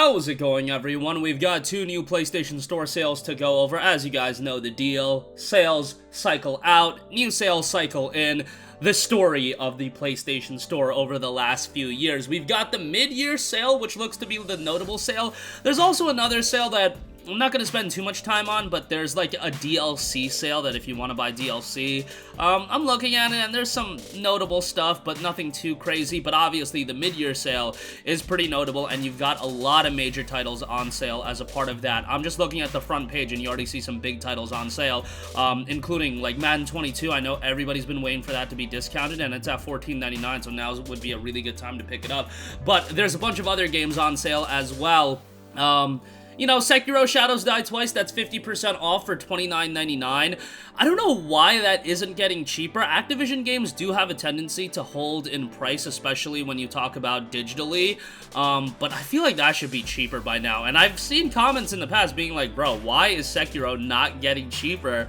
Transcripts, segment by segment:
How's it going, everyone? We've got two new PlayStation Store sales to go over. As you guys know the deal, sales cycle out, new sales cycle in. The story of the PlayStation Store over the last few years. We've got the mid-year sale, which looks to be the notable sale. There's also another sale that I'm not going to spend too much time on, but there's like a DLC sale that if you want to buy DLC, I'm looking at it and there's some notable stuff, but nothing too crazy. But obviously the mid-year sale is pretty notable, and you've got a lot of major titles on sale as a part of that. I'm just looking at the front page and you already see some big titles on sale, including like Madden 22. I know everybody's been waiting for that to be discounted, and it's at $14.99, so now would be a really good time to pick it up. But there's a bunch of other games on sale as well. You know, Sekiro Shadows Die Twice, that's 50% off for $29.99. I don't know why that isn't getting cheaper. Activision games do have a tendency to hold in price, especially when you talk about digitally, but I feel like that should be cheaper by now. And I've seen comments in the past being like, bro, why is Sekiro not getting cheaper?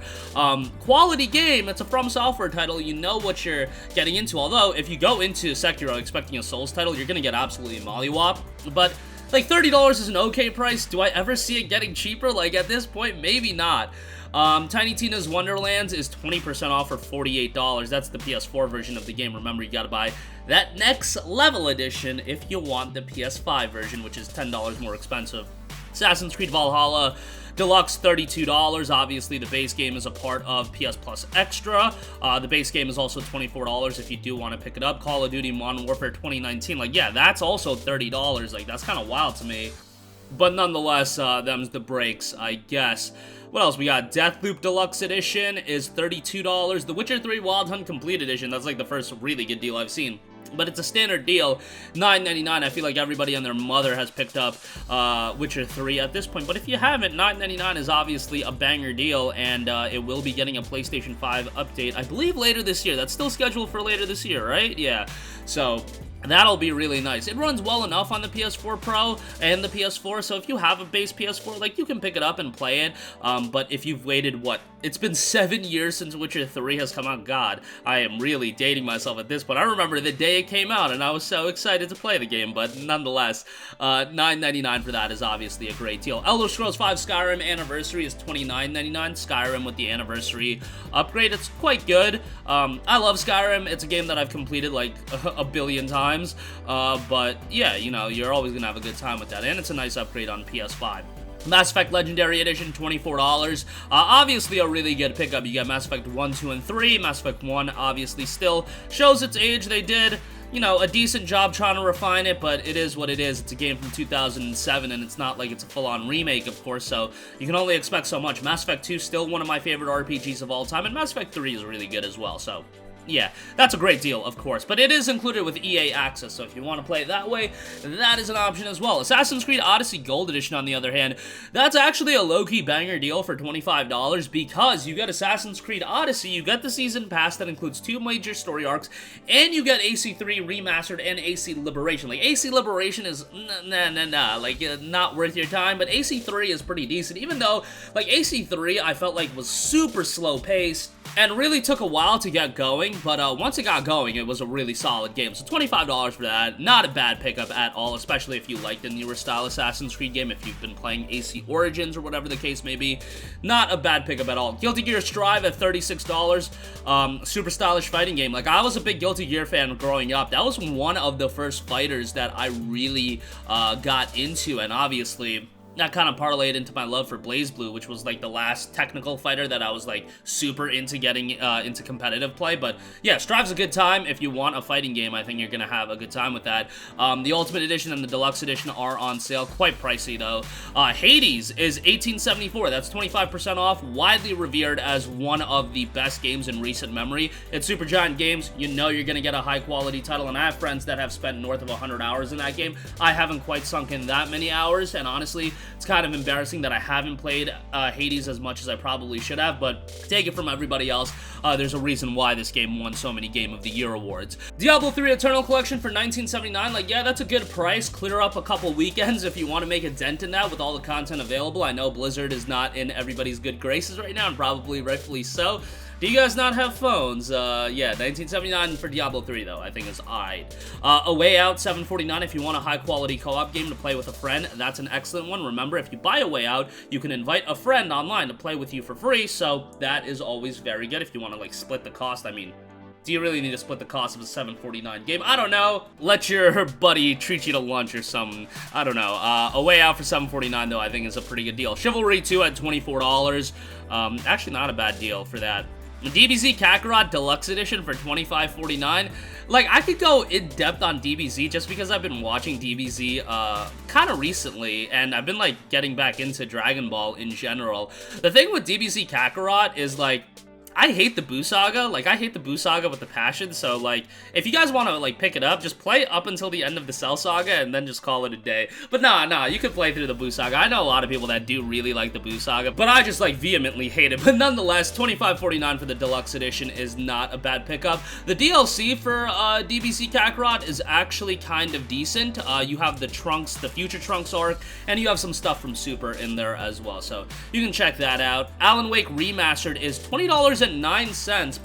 Quality game, it's a From Software title, you know what you're getting into. Although, if you go into Sekiro expecting a Souls title, you're gonna get absolutely mollywop. But like, $30 is an okay price. Do I ever see it getting cheaper? Like, at this point, maybe not. Tiny Tina's Wonderlands is 20% off for $48. That's the PS4 version of the game. Remember, you gotta buy that Next Level Edition if you want the PS5 version, which is $10 more expensive. Assassin's Creed Valhalla Deluxe, $32. Obviously, the base game is a part of PS Plus Extra. The base game is also $24 if you do want to pick it up. Call of Duty Modern Warfare 2019, like, yeah, that's also $30. Like, that's kind of wild to me. But nonetheless, them's the breaks, I guess. What else? We got Deathloop Deluxe Edition is $32. The Witcher 3 Wild Hunt Complete Edition, that's like the first really good deal I've seen. But it's a standard deal, $9.99. I feel like everybody and their mother has picked up Witcher 3 at this point. But if you haven't, $9.99 is obviously a banger deal, and it will be getting a PlayStation 5 update, I believe, later this year. That's still scheduled for later this year, right? Yeah. So that'll be really nice. It runs well enough on the PS4 Pro and the PS4, so if you have a base PS4, like, you can pick it up and play it. But if you've waited, what? It's been 7 years since Witcher 3 has come out. God, I am really dating myself at this point. I remember the day it came out, and I was so excited to play the game, but nonetheless, $9.99 for that is obviously a great deal. Elder Scrolls V Skyrim Anniversary is $29.99. Skyrim with the Anniversary upgrade, it's quite good. I love Skyrim. It's a game that I've completed like a billion times, but yeah, you know, you're always gonna have a good time with that, and it's a nice upgrade on PS5. Mass Effect Legendary Edition, $24. Obviously a really good pickup. You get Mass Effect 1, 2, and 3. Mass Effect 1 obviously still shows its age. They did, you know, a decent job trying to refine it, but it is what it is. It's a game from 2007, and it's not like it's a full-on remake, of course, so you can only expect so much. Mass Effect 2 still one of my favorite RPGs of all time, and Mass Effect 3 is really good as well, so yeah, that's a great deal, of course, but it is included with EA Access, so if you want to play it that way, that is an option as well. Assassin's Creed Odyssey Gold Edition, on the other hand, that's actually a low-key banger deal for $25, because you get Assassin's Creed Odyssey, you get the Season Pass that includes 2 major story arcs, and you get AC3 Remastered and AC Liberation. Like, AC Liberation is, like, not worth your time, but AC3 is pretty decent, even though, like, AC3, I felt like was super slow-paced, and really took a while to get going, but once it got going, it was a really solid game. So $25 for that, not a bad pickup at all, especially if you like the newer style Assassin's Creed game, if you've been playing AC Origins or whatever the case may be. Not a bad pickup at all. Guilty Gear Strive at $36, super stylish fighting game. Like, I was a big Guilty Gear fan growing up. That was one of the first fighters that I really got into, and obviously that kind of parlayed into my love for BlazBlue, which was like the last technical fighter that I was like super into getting into competitive play. But yeah, Strive's a good time. If you want a fighting game, I think you're gonna have a good time with that. The Ultimate Edition and the Deluxe Edition are on sale, quite pricey though. Hades is $18.74. That's 25% off, widely revered as one of the best games in recent memory. It's Supergiant Games. You know you're gonna get a high quality title, and I have friends that have spent north of 100 hours in that game. I haven't quite sunk in that many hours, and honestly, it's kind of embarrassing that I haven't played Hades as much as I probably should have, but take it from everybody else. There's a reason why this game won so many Game of the Year awards. Diablo 3 Eternal Collection for $19.79. Like, yeah, that's a good price. Clear up a couple weekends if you want to make a dent in that with all the content available. I know Blizzard is not in everybody's good graces right now, and probably rightfully so. Do you guys not have phones? Yeah, 1979 for Diablo 3 though, I think is alright. A Way Out, $7.49 if you want a high-quality co-op game to play with a friend. That's an excellent one. Remember, if you buy A Way Out, you can invite a friend online to play with you for free, so that is always very good if you want to, like, split the cost. I mean, do you really need to split the cost of a $7.49 game? I don't know. Let your buddy treat you to lunch or something. I don't know. A Way Out for $7.49 though, I think is a pretty good deal. Chivalry 2 at $24. Actually not a bad deal for that. DBZ Kakarot Deluxe Edition for $25.49. Like, I could go in-depth on DBZ just because I've been watching DBZ kind of recently, and I've been, like, getting back into Dragon Ball in general. The thing with DBZ Kakarot is, like, I hate the Buu Saga. Like, I hate the Buu Saga with a passion, so, like, if you guys want to, like, pick it up, just play up until the end of the Cell Saga and then just call it a day. But nah, you can play through the Buu Saga. I know a lot of people that do really like the Buu Saga, but I just, like, vehemently hate it. But nonetheless, $25.49 for the Deluxe Edition is not a bad pickup. The DLC for DBZ Kakarot is actually kind of decent. You have the Trunks, the Future Trunks arc, and you have some stuff from Super in there as well, so you can check that out. Alan Wake Remastered is $20.09,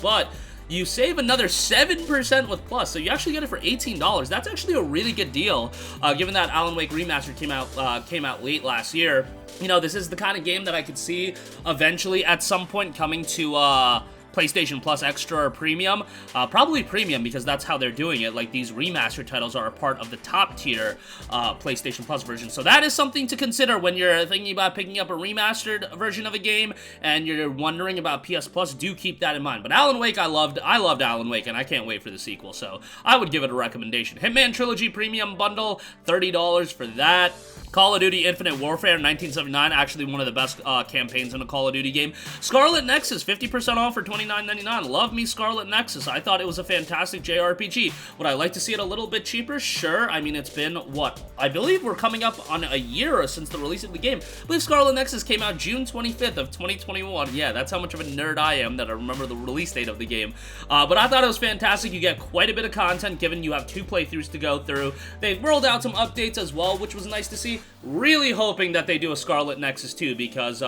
but you save another 7% with Plus, so you actually get it for $18. That's actually a really good deal, given that Alan Wake Remastered came out late last year. You know, this is the kind of game that I could see eventually at some point coming to PlayStation Plus Extra or Premium. Probably Premium, because that's how they're doing it. Like, these remastered titles are a part of the top tier PlayStation Plus version. So that is something to consider when you're thinking about picking up a remastered version of a game and you're wondering about PS Plus. Do keep that in mind. But Alan Wake, I loved Alan Wake, and I can't wait for the sequel, so I would give it a recommendation. Hitman Trilogy Premium Bundle, $30 for that. Call of Duty Infinite Warfare 1979, actually one of the best campaigns in a Call of Duty game. Scarlet Nexus, 50% off for $29.99. Love me Scarlet Nexus. I thought it was a fantastic JRPG. Would I like to see it a little bit cheaper? Sure. I mean, it's been, what? I believe we're coming up on a year since the release of the game. I believe Scarlet Nexus came out June 25th of 2021. Yeah, that's how much of a nerd I am that I remember the release date of the game. But I thought it was fantastic. You get quite a bit of content given you have 2 playthroughs to go through. They've rolled out some updates as well, which was nice to see. Really hoping that they do a Scarlet Nexus 2 because,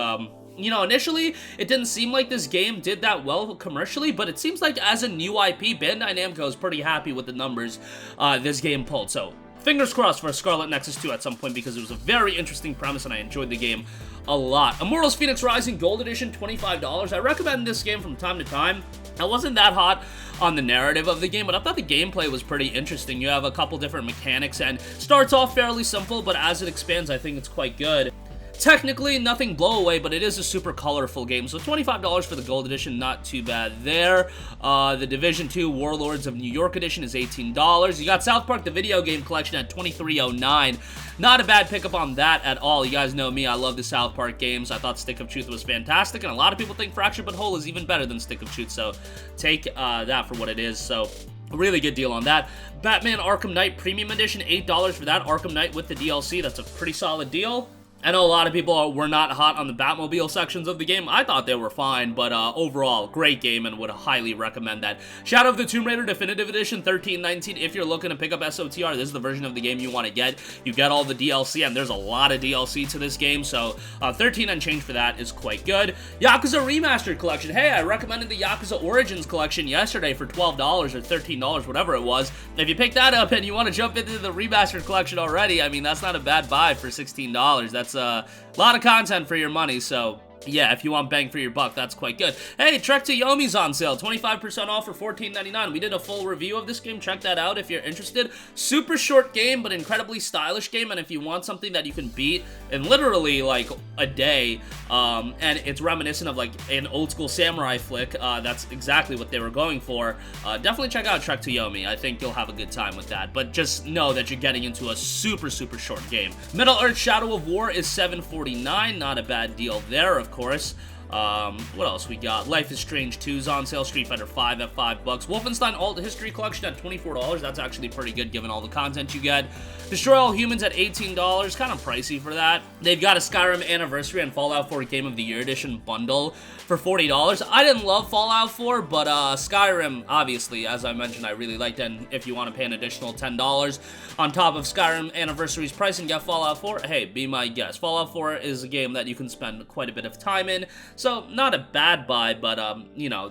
you know, initially, it didn't seem like this game did that well commercially, but it seems like as a new IP, Bandai Namco is pretty happy with the numbers this game pulled. So, fingers crossed for a Scarlet Nexus 2 at some point because it was a very interesting premise and I enjoyed the game a lot. Immortals Phoenix Rising Gold Edition, $25. I recommend this game from time to time. I wasn't that hot on the narrative of the game, but I thought the gameplay was pretty interesting. You have a couple different mechanics and starts off fairly simple, but as it expands, I think it's quite good. Technically, nothing blow away, but it is a super colorful game, so $25 for the Gold Edition, not too bad there. The Division 2 Warlords of New York Edition is $18. You got South Park, the video game collection at $23.09. Not a bad pickup on that at all. You guys know me, I love the South Park games. I thought Stick of Truth was fantastic, and a lot of people think Fractured But Whole is even better than Stick of Truth, so take that for what it is, so a really good deal on that. Batman Arkham Knight Premium Edition, $8 for that. Arkham Knight with the DLC, that's a pretty solid deal. I know a lot of people were not hot on the Batmobile sections of the game. I thought they were fine, but overall, great game and would highly recommend that. Shadow of the Tomb Raider Definitive Edition, $13.19. If you're looking to pick up SOTR, this is the version of the game you want to get. You get all the DLC, and there's a lot of DLC to this game, so $13 and change for that is quite good. Yakuza Remastered Collection. Hey, I recommended the Yakuza Origins Collection yesterday for $12 or $13, whatever it was. If you pick that up and you want to jump into the Remastered Collection already, I mean, that's not a bad buy for $16. That's a lot of content for your money, so yeah, if you want bang for your buck, that's quite good. Hey, Trek to Yomi's on sale, 25% off for $14.99. We did a full review of this game. Check that out if you're interested. Super short game, but incredibly stylish game, and if you want something that you can beat in literally, like, a day, and it's reminiscent of, like, an old-school samurai flick, that's exactly what they were going for. Definitely check out Trek to Yomi. I think you'll have a good time with that, but just know that you're getting into a super, super short game. Middle Earth Shadow of War is $7.49. Not a bad deal there, of course. What else we got? Life is Strange 2's on sale. Street Fighter 5 at $5. Wolfenstein Alt History Collection at $24. That's actually pretty good given all the content you get. Destroy All Humans at $18. Kind of pricey for that. They've got a Skyrim Anniversary and Fallout 4 Game of the Year Edition bundle for $40. I didn't love Fallout 4, but Skyrim, obviously, as I mentioned, I really liked it. And if you want to pay an additional $10 on top of Skyrim Anniversary's price and get Fallout 4, hey, be my guest. Fallout 4 is a game that you can spend quite a bit of time in. So, not a bad buy, but, you know,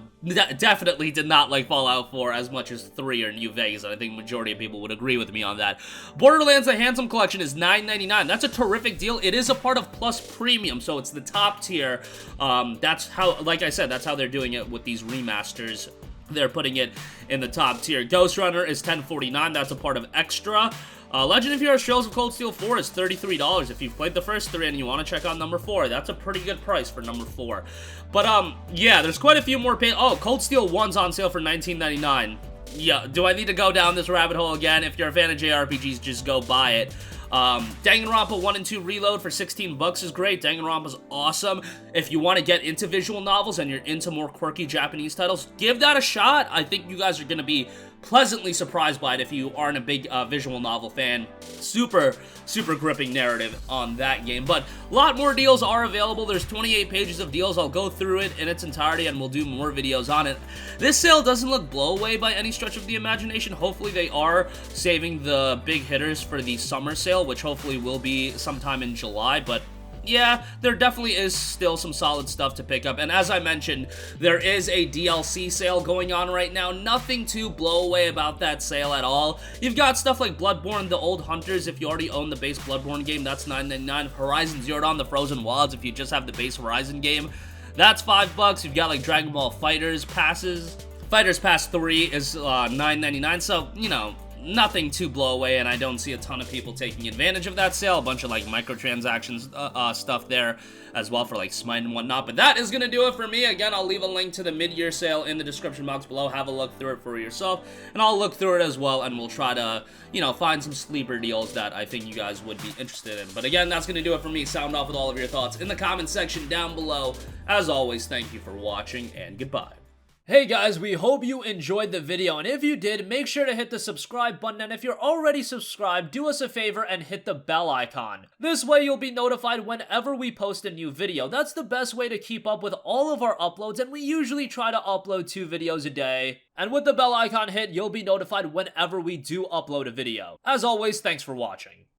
definitely did not like Fallout 4 as much as 3 or New Vegas, and I think majority of people would agree with me on that. Borderlands The Handsome Collection is $9.99. That's a terrific deal. It is a part of Plus Premium, so it's the top tier. That's how, like I said, that's how they're doing it with these remasters. They're putting it in the top tier. Ghost Runner is $10.49. That's a part of Extra. Legend of Heroes Trails of Cold Steel 4 is $33. If you've played the first 3 and you want to check out number 4, that's a pretty good price for number 4. But, yeah, there's quite a few more Oh, Cold Steel 1's on sale for $19.99. Yeah, do I need to go down this rabbit hole again? If you're a fan of JRPGs, just go buy it. Danganronpa 1 and 2 Reload for $16 is great. Danganronpa's awesome. If you want to get into visual novels and you're into more quirky Japanese titles, give that a shot. I think you guys are going to be pleasantly surprised by it if you aren't a big visual novel fan. Super gripping narrative on that game. But a lot more deals are available. There's 28 pages of deals. I'll go through it in its entirety and we'll do more videos on it. This sale doesn't look blowaway by any stretch of the imagination. Hopefully they are saving the big hitters for the summer sale, which hopefully will be sometime in July, but yeah, there definitely is still some solid stuff to pick up, and as I mentioned, there is a DLC sale going on right now. Nothing to blow away about that sale at all. You've got stuff like Bloodborne, The Old Hunters. If you already own the base Bloodborne game, that's $9.99. Horizon Zero Dawn, The Frozen Wilds, if you just have the base Horizon game, that's $5. You've got like Dragon Ball Fighters passes. Fighters Pass 3 is $9.99, so, you know, nothing to blow away, and I don't see a ton of people taking advantage of that sale. A bunch of like microtransactions stuff there as well for like Smite and whatnot. But that is gonna do it for me. Again, I'll leave a link to the mid-year sale in the description box below. Have a look through it for yourself, and I'll look through it as well, and we'll try to, you know, find some sleeper deals that I think you guys would be interested in. But again, that's gonna do it for me. Sound off with all of your thoughts in the comment section down below. As always, thank you for watching, and goodbye. Hey guys, we hope you enjoyed the video, and if you did, make sure to hit the subscribe button, and if you're already subscribed, do us a favor and hit the bell icon. This way you'll be notified whenever we post a new video. That's the best way to keep up with all of our uploads, and we usually try to upload 2 videos a day. And with the bell icon hit, you'll be notified whenever we do upload a video. As always, thanks for watching.